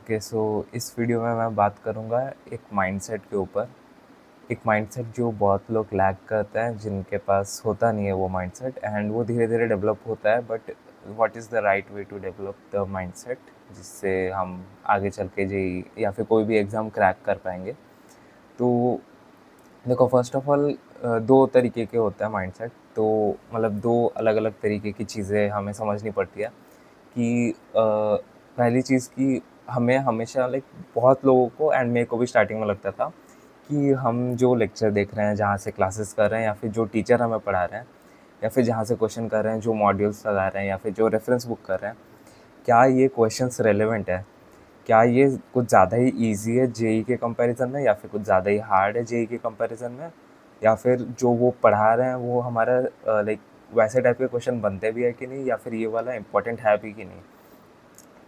Okay, सो इस video में मैं बात करूँगा एक माइंडसेट के ऊपर। एक माइंडसेट जो बहुत लोग लैक करते हैं, जिनके पास होता नहीं है वो माइंडसेट, एंड वो धीरे धीरे डेवलप होता है। But what is the right way to develop the mindset, जिससे हम आगे चल के जी या फिर कोई भी एग्ज़ाम क्रैक कर पाएंगे। तो देखो, फर्स्ट ऑफ ऑल दो तरीके के होता है माइंडसेट। तो मतलब दो अलग अलग तरीके की चीज़ें हमें समझनी पड़ती है कि पहली चीज़ कि हमें हमेशा लाइक बहुत लोगों को, एंड मेरे को भी स्टार्टिंग में लगता था कि हम जो लेक्चर देख रहे हैं, जहाँ से क्लासेस कर रहे हैं, या फिर जो टीचर हमें पढ़ा रहे हैं, या फिर जहाँ से क्वेश्चन कर रहे हैं, जो मॉड्यूल्स लगा रहे हैं, या फिर जो रेफरेंस बुक कर रहे हैं, क्या ये क्वेश्चंस रेलेवेंट है? क्या ये कुछ ज़्यादा ही ईजी है जेई के कंपैरिजन में, या फिर कुछ ज़्यादा ही हार्ड है जेई के कंपैरिजन में, या फिर जो वो पढ़ा रहे हैं वो हमारा लाइक वैसे टाइप के क्वेश्चन बनते भी है कि नहीं, या फिर ये वाला इम्पोर्टेंट है भी कि नहीं।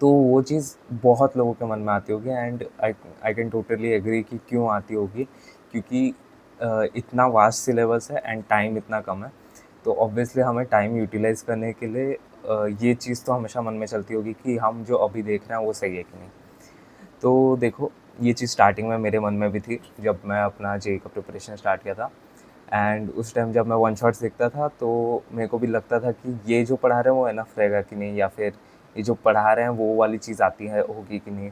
तो वो चीज़ बहुत लोगों के मन में आती होगी, and I I can totally agree कि क्यों आती होगी, क्योंकि इतना वास्ट सिलेबस है एंड टाइम इतना कम है। तो ऑब्वियसली हमें टाइम यूटिलाइज करने के लिए ये चीज़ तो हमेशा मन में चलती होगी कि हम जो अभी देख रहे हैं वो सही है कि नहीं। तो देखो, ये चीज़ स्टार्टिंग में मेरे मन में भी थी जब मैं अपना जेई का प्रिपरेशन स्टार्ट किया था। एंड उस टाइम जब मैं वन शॉट्स देखता था तो मेरे को भी लगता था कि ये जो पढ़ा रहे हैं वो इनफ रहेगा कि नहीं, या फिर ये जो पढ़ा रहे हैं वो वाली चीज़ आती है होगी कि नहीं।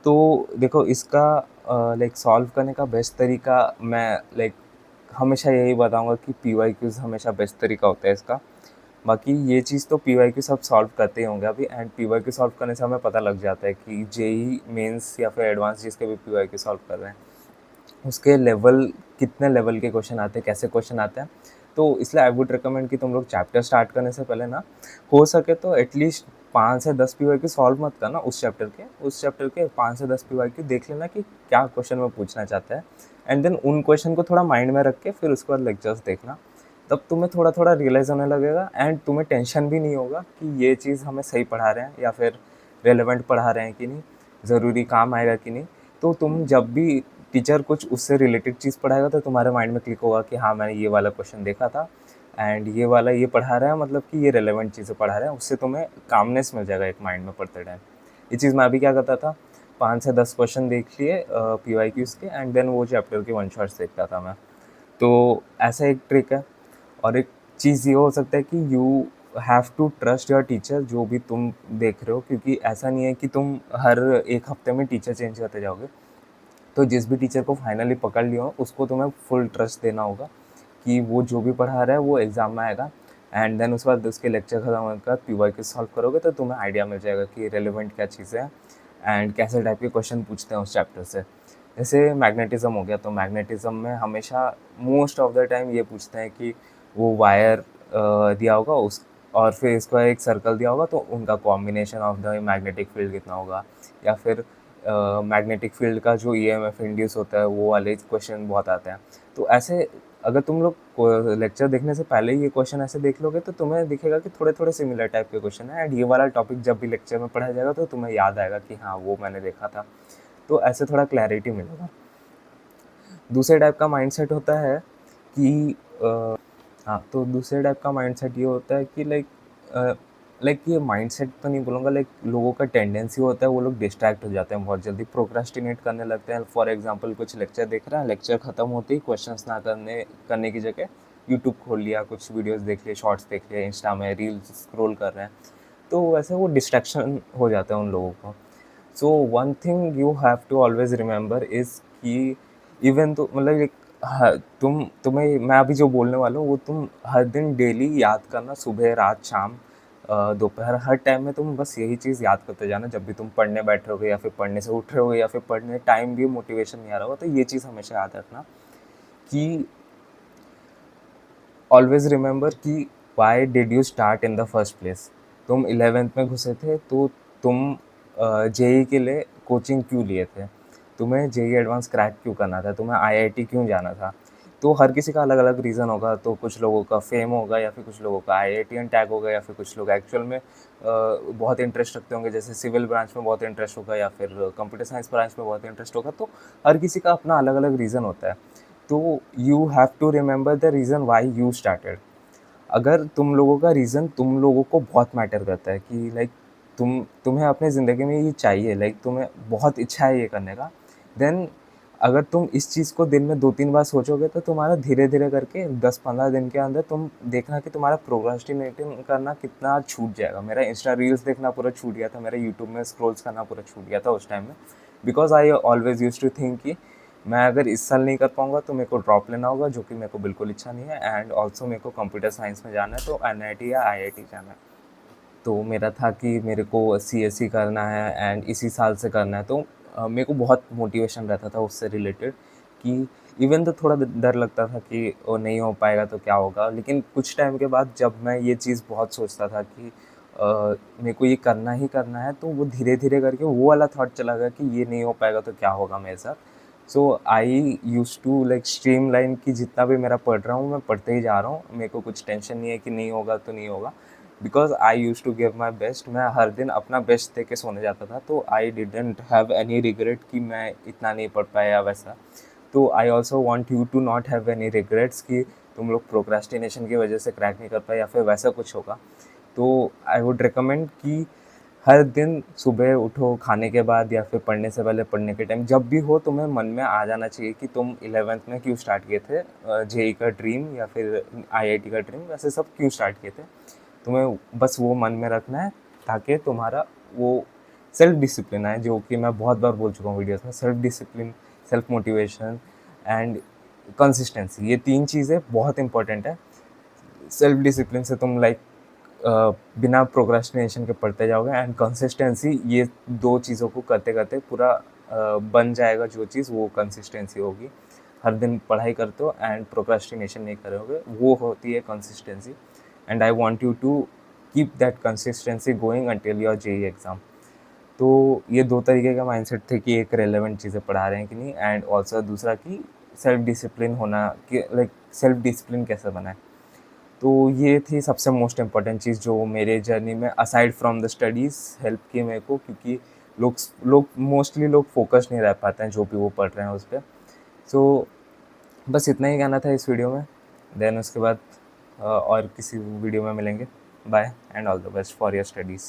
तो देखो, इसका लाइक सॉल्व करने का बेस्ट तरीका मैं लाइक हमेशा यही बताऊंगा कि पीवाईक्यूज़ हमेशा बेस्ट तरीका होता है इसका। बाकी ये चीज़ तो पीवाईक्यू सब सॉल्व करते ही होंगे अभी, एंड पीवाईक्यू सॉल्व करने से हमें पता लग जाता है कि जेई मेंस या फिर एडवांस जिसके भी पीवाईक्यू सॉल्व कर रहे हैं, उसके लेवल कितने लेवल के क्वेश्चन आते हैं, कैसे क्वेश्चन आते हैं। तो इसलिए आई वुड रिकमेंड कि तुम लोग चैप्टर स्टार्ट करने से पहले ना, हो सके तो एटलीस्ट 5 से 10 पीवाईक्यू सॉल्व मत करना उस चैप्टर के 5 से 10 पीवाईक्यू देख लेना कि क्या क्वेश्चन में पूछना चाहता है, एंड देन उन क्वेश्चन को थोड़ा माइंड में रख के फिर उसके बाद लेक्चर्स देखना। तब तुम्हें थोड़ा थोड़ा रियलाइज़ होने लगेगा, एंड तुम्हें टेंशन भी नहीं होगा कि ये चीज़ हमें सही पढ़ा रहे हैं या फिर रेलेवेंट पढ़ा रहे हैं कि नहीं, ज़रूरी काम आएगा कि नहीं। तो तुम जब भी टीचर कुछ उससे रिलेटेड चीज़ पढ़ाएगा तो तुम्हारे माइंड में क्लिक होगा कि हाँ, मैंने ये वाला क्वेश्चन देखा था, एंड ये वाला ये पढ़ा रहा है, मतलब कि ये रेलेवेंट चीज़ें पढ़ा रहे हैं। उससे तुम्हें कामनेस मिल जाएगा एक माइंड में पढ़ते टाइम। ये चीज़ मैं अभी क्या करता था, 5 से 10 क्वेश्चन देख लिए पीवाईक्यूज़ के, एंड देन वो चैप्टर के वन शॉट्स देखता था मैं। तो ऐसा एक ट्रिक है। और एक चीज़ ये हो सकता है कि you have to trust your teacher, जो भी तुम देख रहे हो, क्योंकि ऐसा नहीं है कि तुम हर एक हफ्ते में टीचर चेंज करते जाओगे। तो जिस भी टीचर को फाइनली पकड़ लिया हो उसको तुम्हें फुल ट्रस्ट देना होगा कि वो जो भी पढ़ा रहा है वो एग्ज़ाम में आएगा। एंड देन उसके बाद उसके लेक्चर खत्म होने के बाद पीवाईक्यू सॉल्व करोगे तो तुम्हें आइडिया मिल जाएगा कि रेलेवेंट क्या चीज़ें हैं, एंड कैसे टाइप के क्वेश्चन पूछते हैं उस चैप्टर से। जैसे मैग्नेटिज्म हो गया, तो मैग्नेटिज्म में हमेशा मोस्ट ऑफ द टाइम ये पूछते हैं कि वो वायर दिया होगा उस, और फिर इसका एक सर्कल दिया होगा, तो उनका combination of the magnetic field कितना होगा, या फिर मैग्नेटिक फील्ड का जो ईएमएफ इंड्यूस होता है, वो वाले क्वेश्चन बहुत आते हैं। तो ऐसे अगर तुम लोग लेक्चर देखने से पहले ही ये क्वेश्चन ऐसे देख लोगे तो तुम्हें दिखेगा कि थोड़े थोड़े सिमिलर टाइप के क्वेश्चन है, एंड ये वाला टॉपिक जब भी लेक्चर में पढ़ाया जाएगा तो तुम्हें याद आएगा कि हाँ, वो मैंने देखा था। तो ऐसे थोड़ा क्लैरिटी मिलेगा। दूसरे टाइप का माइंडसेट होता है कि हाँ, तो दूसरे टाइप का माइंडसेट ये होता है कि लाइक ये माइंडसेट तो नहीं बोलूँगा, लाइक लोगों का टेंडेंसी होता है, वो लोग डिस्ट्रैक्ट हो जाते हैं बहुत जल्दी, प्रोक्रास्टिनेट करने लगते हैं। फॉर एग्जांपल, कुछ लेक्चर देख रहे हैं, लेक्चर ख़त्म होते ही क्वेश्चंस ना करने करने की जगह यूट्यूब खोल लिया, कुछ वीडियोस देख लिए, शॉर्ट्स देख लिए, इंस्टा में रील्स स्क्रॉल कर रहे हैं। तो वैसे वो डिस्ट्रैक्शन हो जाता है उन लोगों को। So one thing you have to always remember is कि इवन तो मतलब एक तुम्हें मैं अभी जो बोलने वाला हूँ वो तुम हर दिन डेली याद करना, सुबह, रात, शाम, दोपहर, हर टाइम में तुम बस यही चीज़ याद करते जाना। जब भी तुम पढ़ने बैठ रहोगे, या फिर पढ़ने से उठ रहे होगे, या फिर पढ़ने टाइम भी मोटिवेशन नहीं आ रहा होगा, तो ये चीज़ हमेशा याद रखना कि ऑलवेज रिमेंबर कि why did you start in the first place. तुम 11th में घुसे थे तो तुम जेई के लिए कोचिंग क्यों लिए थे, तुम्हें जेई एडवांस क्रैक क्यों करना था, तुम्हें आईआईटी क्यों जाना था। तो हर किसी का अलग अलग रीज़न होगा। तो कुछ लोगों का फेम होगा, या फिर कुछ लोगों का आईआईटीएन टैग होगा, या फिर कुछ लोग एक्चुअल में बहुत इंटरेस्ट रखते होंगे, जैसे सिविल ब्रांच में बहुत इंटरेस्ट होगा, या फिर कंप्यूटर साइंस ब्रांच में बहुत इंटरेस्ट होगा। तो हर किसी का अपना अलग अलग रीज़न होता है। तो you have to remember the reason why you started. अगर तुम लोगों का रीज़न तुम लोगों को बहुत मैटर करता है कि लाइक तुम्हें अपनी ज़िंदगी में ये चाहिए, लाइक तुम्हें बहुत इच्छा है ये करने का, देन अगर तुम इस चीज़ को दिन में 2-3 बार सोचोगे तो तुम्हारा धीरे-धीरे करके 10-15 दिन के अंदर तुम देखना कि तुम्हारा प्रोक्रास्टिनेटिंग करना कितना छूट जाएगा। मेरा इंस्टा रील्स देखना पूरा छूट गया था, मेरा यूट्यूब में स्क्रॉल्स करना पूरा छूट गया था उस टाइम में। Because I always used to think कि मैं अगर इस साल नहीं कर पाऊँगा तो मेरे को ड्रॉप लेना होगा, जो कि मेरे को बिल्कुल इच्छा नहीं है। एंड ऑल्सो मेरे को कंप्यूटर साइंस में जाना है, तो एनआईटी या आईआईटी जाना है। तो मेरा था कि मेरे को सीएसई करना है एंड इसी साल से करना है, तो मेरे को बहुत मोटिवेशन रहता था उससे रिलेटेड कि इवन तो थोड़ा डर लगता था कि वो नहीं हो पाएगा तो क्या होगा, लेकिन कुछ टाइम के बाद जब मैं ये चीज़ बहुत सोचता था कि मेरे को ये करना ही करना है, तो वो धीरे धीरे करके वो वाला थॉट चला गया कि ये नहीं हो पाएगा तो क्या होगा मेरे साथ। So I use to like stream line की जितना भी मेरा पढ़ रहा हूँ मैं पढ़ते ही जा रहा हूँ, मेरे को कुछ टेंशन नहीं है कि नहीं होगा तो नहीं होगा। Because I use to give my best, मैं हर दिन अपना बेस्ट दे के सोने जाता था, तो I didn't have any regret कि मैं इतना नहीं पढ़ पाया या वैसा। तो I also want you to not have any regrets कि तुम लोग प्रोक्रेस्टिनेशन की वजह से क्रैक नहीं कर पाए या फिर वैसा कुछ होगा। तो आई वुड रिकमेंड कि हर दिन सुबह उठो, खाने के बाद या फिर पढ़ने से पहले, पढ़ने के टाइम जब भी हो, तुम्हें मन में आ जाना चाहिए कि तुम 11th में क्यों स्टार्ट किए थे, जेई का ड्रीम या फिर आईआईटी का ड्रीम, वैसे सब क्यों स्टार्ट किए थे। तुम्हें बस वो मन में रखना है ताकि तुम्हारा वो सेल्फ डिसिप्लिन आए, जो कि मैं बहुत बार बोल चुका हूँ वीडियोस में। Self discipline, self motivation and consistency, ये 3 चीज़ें बहुत इंपॉर्टेंट है। सेल्फ डिसिप्लिन से तुम लाइक बिना प्रोक्रेस्टिनेशन के पढ़ते जाओगे, एंड कंसिस्टेंसी, ये 2 चीज़ों को करते करते पूरा बन जाएगा जो चीज़, वो कंसिस्टेंसी होगी। हर दिन पढ़ाई करते हो एंड प्रोक्रेस्टिनेशन नहीं करोगे, वो होती है consistency. And I want you to keep that consistency going until your JEE exam. तो ये 2 तरीके का माइंडसेट थे कि एक रेलेवेंट चीज़ें पढ़ा रहे हैं कि नहीं, एंड ऑल्सो दूसरा कि सेल्फ डिसिप्लिन होना, कि लाइक सेल्फ डिसिप्लिन कैसे बनाए। तो ये थी सबसे मोस्ट इम्पॉर्टेंट चीज़ जो मेरे जर्नी में aside from the studies help की मेरे को, क्योंकि लोग लोग मोस्टली लोग फोकस नहीं रह पाते हैं जो भी वो पढ़ रहे हैं उस पर। सो बस इतना ही कहना था इस वीडियो में। देन उसके बाद और किसी वीडियो में मिलेंगे। Bye and all the best for your studies.